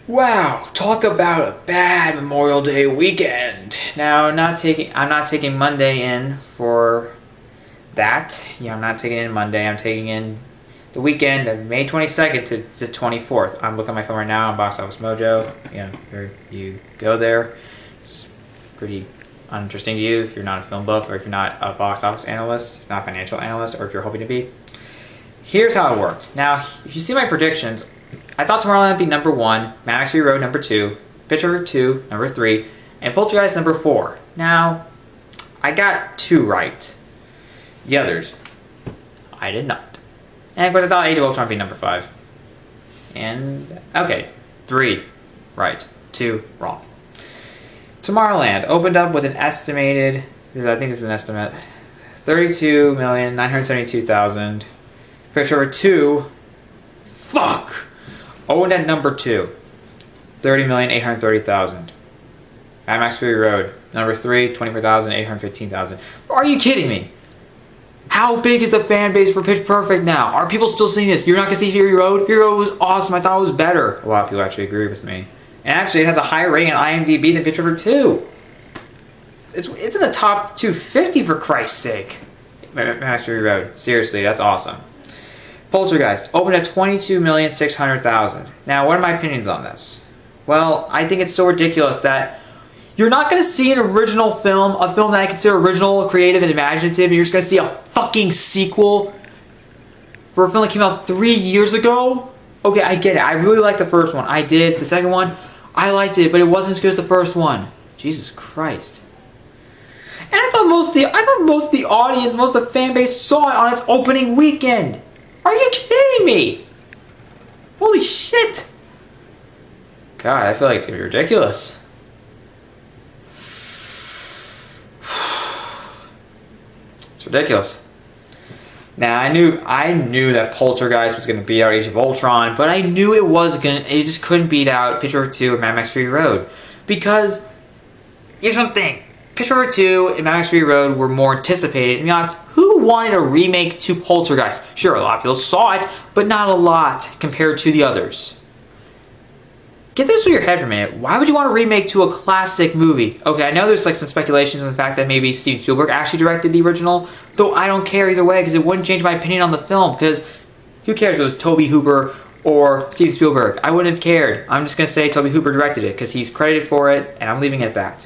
Wow, talk about a bad Memorial Day weekend. Now, I'm not taking Monday in for that. Yeah, I'm not taking in Monday. I'm taking in the weekend of May 22nd to 24th. I'm looking at my phone right now on Box Office Mojo. Yeah, there you go there. It's pretty uninteresting to you if you're not a film buff or if you're not a box office analyst, not a financial analyst, or if you're hoping to be. Here's how it worked. Now, if you see my predictions, I thought Tomorrowland would be number 1, Mad Max Fury Road number 2, Picture 2 number 3, and Poltergeist number 4. Now, I got 2 right. The others, I did not. And of course I thought Age of Ultron would be number 5. And, okay, 3 right, 2 wrong. Tomorrowland opened up with an estimated, I think this is an estimate, 32,972,000. Picture 2, fuck! Owned at number 2, 30,830,000. Mad Max Fury Road, number 3, 24,815,000. Are you kidding me? How big is the fan base for Pitch Perfect now? Are people still seeing this? You're not gonna see Fury Road? Fury Road was awesome. I thought it was better. A lot of people actually agree with me. And actually, it has a higher rating on IMDb than Pitch Perfect 2. It's in the top 250 for Christ's sake. Mad Max Fury Road. Seriously, that's awesome. Poltergeist opened at 22,600,000. Now, what are my opinions on this? Well, I think it's so ridiculous that you're not going to see an original film, a film that I consider original, creative, and imaginative, and you're just going to see a fucking sequel for a film that came out 3 years ago? Okay, I get it. I really liked the first one. I did. The second one, I liked it, but it wasn't as good as the first one. Jesus Christ. And I thought most of the audience, most of the fan base saw it on its opening weekend. Are you kidding me? Holy shit. God, I feel like it's going to be ridiculous. It's ridiculous. Now, I knew that Poltergeist was going to beat out Age of Ultron, but I knew it just couldn't beat out Picture Perfect 2 and Mad Max Fury Road. Because, here's one thing. Picture Perfect 2 and Mad Max Fury Road were more anticipated. To be honest, who wanted a remake to Poltergeist? Sure, a lot of people saw it, but not a lot compared to the others. Get this through your head for a minute. Why would you want a remake to a classic movie? Okay, I know there's like some speculations on the fact that maybe Steven Spielberg actually directed the original, though I don't care either way because it wouldn't change my opinion on the film, because who cares if it was Tobe Hooper or Steven Spielberg? I wouldn't have cared. I'm just going to say Tobe Hooper directed it because he's credited for it, and I'm leaving it at that.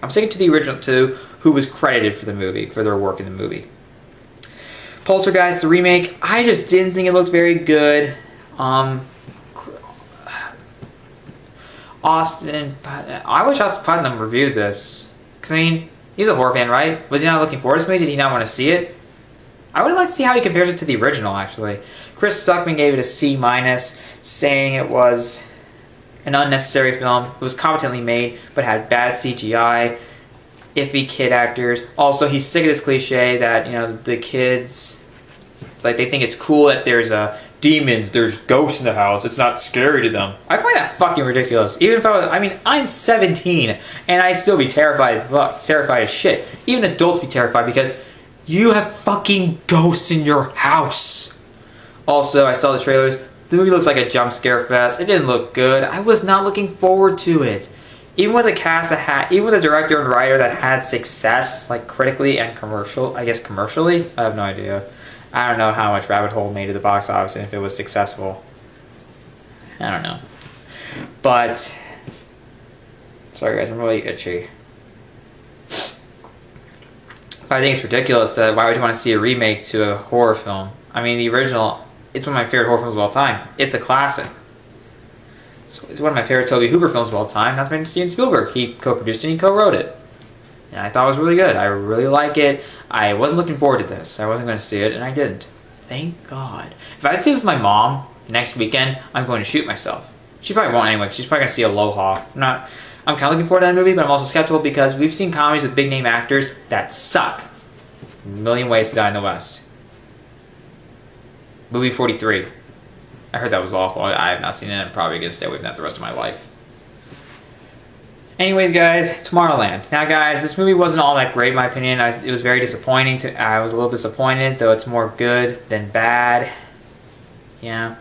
I'm sticking to the original, to who was credited for the movie, for their work in the movie. Poltergeist, the remake, I just didn't think it looked very good. Austin, I wish Austin Putnam reviewed this. Because, I mean, he's a horror fan, right? Was he not looking forward to this movie? Did he not want to see it? I would like to see how he compares it to the original, actually. Chris Stuckman gave it a C-, saying it was an unnecessary film. It was competently made, but had bad CGI, iffy kid actors. Also, he's sick of this cliche that, you know, the kids, like, they think it's cool that there's demons, there's ghosts in the house. It's not scary to them. I find that fucking ridiculous. Even if I'm 17, and I'd still be terrified as shit. Even adults be terrified because you have fucking ghosts in your house. Also, I saw the trailers. The movie looks like a jump scare fest. It didn't look good. I was not looking forward to it. Even with a cast even with a director and writer that had success, like critically and commercially, I have no idea. I don't know how much Rabbit Hole made at the box office and if it was successful. I don't know. But, sorry guys, I'm really itchy. But I think it's ridiculous that why would you want to see a remake to a horror film? I mean, the original, it's one of my favorite horror films of all time. It's a classic. It's one of my favorite Tobe Hooper films of all time, not to mention Steven Spielberg. He co-produced it and he co-wrote it. And I thought it was really good. I really like it. I wasn't looking forward to this. I wasn't going to see it, and I didn't. Thank God. If I'd see it with my mom next weekend, I'm going to shoot myself. She probably won't anyway, because she's probably going to see Aloha. I'm kind of looking forward to that movie, but I'm also skeptical because we've seen comedies with big-name actors that suck. A Million Ways to Die in the West. Movie 43. I heard that was awful. I have not seen it, and I'm probably going to stay away from that the rest of my life. Anyways, guys, Tomorrowland. Now, guys, this movie wasn't all that great, in my opinion. It was very disappointing. I was a little disappointed, though it's more good than bad. Yeah.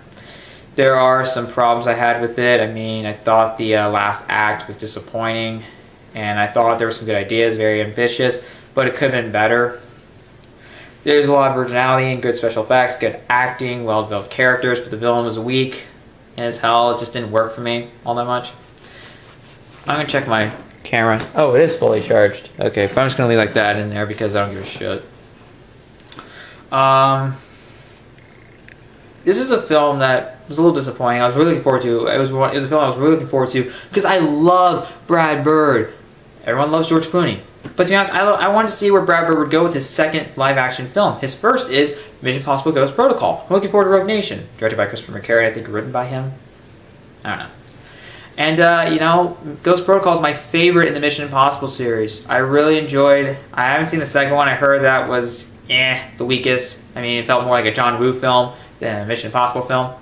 There are some problems I had with it. I mean, I thought the last act was disappointing, and I thought there were some good ideas, very ambitious, but it could have been better. There's a lot of originality and good special effects, good acting, well-developed characters, but the villain was weak as hell. It just didn't work for me all that much. I'm gonna check my camera. Oh, it is fully charged. Okay, but I'm just gonna leave like that in there because I don't give a shit. This is a film that was a little disappointing. I was really looking forward to. It was a film I was really looking forward to because I love Brad Bird. Everyone loves George Clooney. But to be honest, I wanted to see where Brad Bird would go with his second live-action film. His first is Mission Impossible Ghost Protocol. I'm looking forward to Rogue Nation, directed by Christopher McQuarrie, I think written by him. I don't know. And, you know, Ghost Protocol is my favorite in the Mission Impossible series. I really enjoyed... I haven't seen the second one. I heard that was, the weakest. I mean, it felt more like a John Woo film than a Mission Impossible film.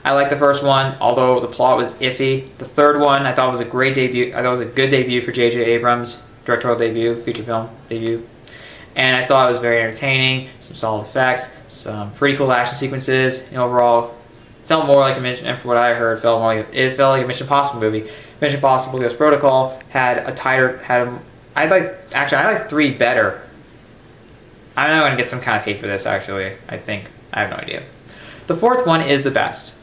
I liked the first one, although the plot was iffy. The third one, I thought was a great debut. I thought it was a good debut for J.J. Abrams. Directorial debut, feature film debut. And I thought it was very entertaining, some solid effects, some pretty cool action sequences, and overall felt more like a Mission, and from what I heard, it felt like a Mission Impossible movie. Mission Impossible Ghost Protocol had a tighter, I like 3 better. I know I'm going to get some kind of hate for this, actually. I have no idea. The fourth one is the best.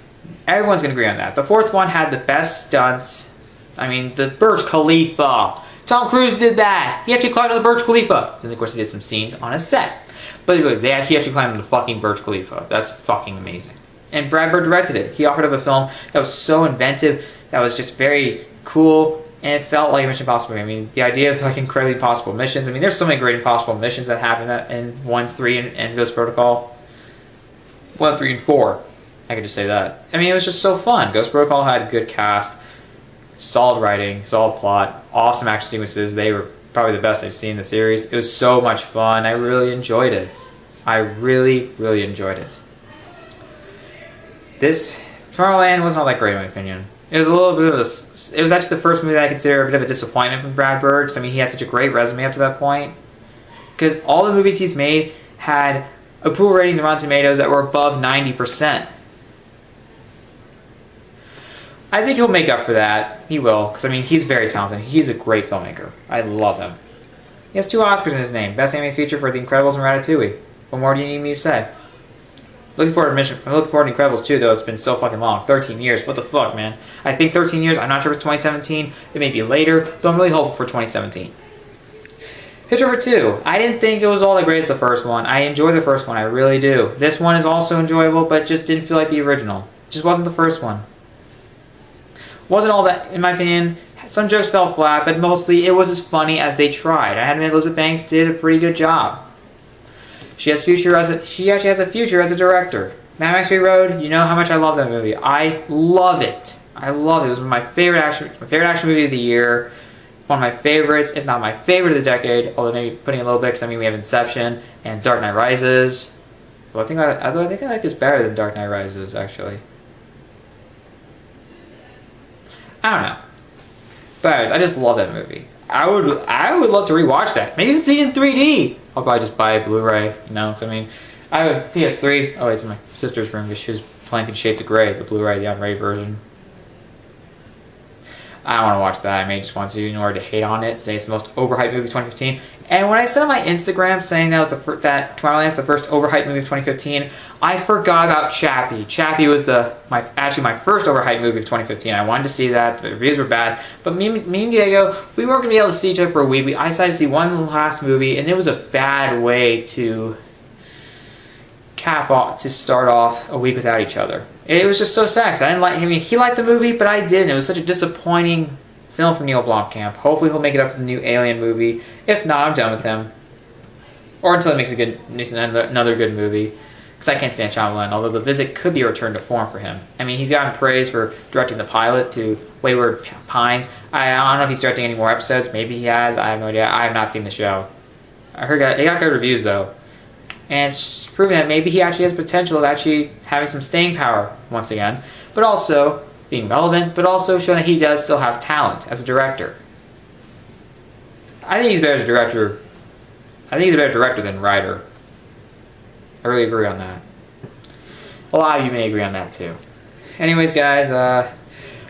Everyone's going to agree on that. The fourth one had the best stunts. I mean, the Burj Khalifa. Tom Cruise did that. He actually climbed on the Burj Khalifa. Then, of course, he did some scenes on a set. But he actually climbed on the fucking Burj Khalifa. That's fucking amazing. And Brad Bird directed it. He offered up a film that was so inventive, that was just very cool, and it felt like a Mission Impossible movie. I mean, the idea of like incredibly impossible missions. I mean, there's so many great impossible missions that happen in 1, 3, and Ghost Protocol. 1, 3, and 4. I could just say that. I mean, it was just so fun. Ghost Protocol had a good cast. Solid writing, solid plot, awesome action sequences. They were probably the best I've seen in the series. It was so much fun. I really enjoyed it. I really, really enjoyed it. This Tomorrowland wasn't all that great in my opinion. It was a little bit of it was actually the first movie that I consider a bit of a disappointment from Brad Bird. I mean, he had such a great resume up to that point. Because all the movies he's made had approval ratings on Rotten Tomatoes that were above 90%. I think he'll make up for that. He will, because I mean, he's very talented. He's a great filmmaker. I love him. He has 2 Oscars in his name: Best Animated Feature for The Incredibles and Ratatouille. What more do you need me to say? I'm looking forward to Incredibles too, though. It's been so fucking long. 13 years. What the fuck, man? I think 13 years. I'm not sure if it's 2017. It may be later, though I'm really hopeful for 2017. Pitch River 2. I didn't think it was all that great as the first one. I enjoyed the first one. I really do. This one is also enjoyable, but just didn't feel like the original. It just wasn't the first one. Wasn't all that, in my opinion. Some jokes fell flat, but mostly it was as funny as they tried. I had to admit Elizabeth Banks did a pretty good job. She actually has a future as a director. Mad Max Fury Road, you know how much I love that movie. I love it. I love it. It was my favorite action movie of the year. One of my favorites, if not my favorite of the decade. Although maybe putting a little bit, because I mean we have Inception and Dark Knight Rises. Well, I think I like this better than Dark Knight Rises, actually. I don't know. But anyways, I just love that movie. I would love to rewatch that. Maybe even see it in 3D. I'll probably just buy a Blu-ray, you know. I mean, I have a PS3. Oh, it's in my sister's room because she was playing Shades of Grey, the Blu-ray, the unrated version. I don't want to watch that. I may just want to in order to hate on it, say it's the most overhyped movie of 2015. And when I said on my Instagram saying that was that Tomorrowland's the first overhyped movie of 2015, I forgot about Chappie. Chappie was actually my first overhyped movie of 2015. I wanted to see that. The reviews were bad. But me and Diego, we weren't going to be able to see each other for a week. I decided to see one last movie, and it was a bad way to start off a week without each other. It was just so sad. I didn't like. I mean, he liked the movie, but I didn't. It was such a disappointing film from Neil Blomkamp. Hopefully, he'll make it up for the new Alien movie. If not, I'm done with him. Or until he makes another good movie. Because I can't stand Shyamalan. Although The Visit could be a return to form for him. I mean, he's gotten praise for directing the pilot to Wayward Pines. I don't know if he's directing any more episodes. Maybe he has. I have no idea. I have not seen the show. I heard it got good reviews though. And it's proven that maybe he actually has potential of actually having some staying power once again, but also being relevant, but also showing that he does still have talent as a director. I think he's better as a director. I think he's a better director than writer. I really agree on that. A lot of you may agree on that too. Anyways, guys,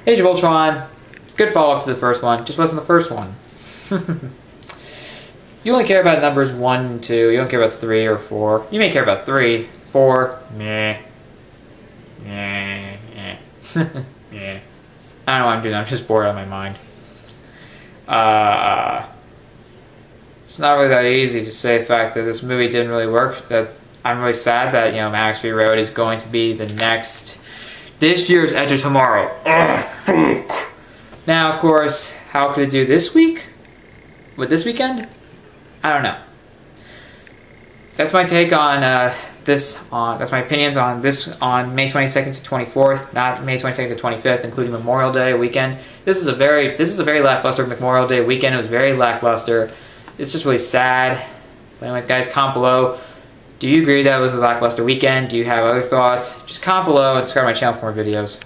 Age of Ultron, good follow-up to the first one. Just wasn't the first one. You only care about numbers 1 and 2. You don't care about 3 or 4. You may care about 3, 4, meh. Yeah. Yeah. I don't know what I'm doing. I'm just bored out of my mind. It's not really that easy to say the fact that this movie didn't really work. That I'm really sad that, you know, Max Fury Road is going to be this year's Edge of Tomorrow. Ugh, fuck. Now, of course, how could it do this week? With this weekend? I don't know. That's my take on that's my opinions on this on May 22nd to 24th, not May 22nd to 25th, including Memorial Day weekend. This is a very lackluster Memorial Day weekend. It was very lackluster. It's just really sad. But anyway, guys, comment below. Do you agree that it was a lackluster weekend? Do you have other thoughts? Just comment below and subscribe to my channel for more videos.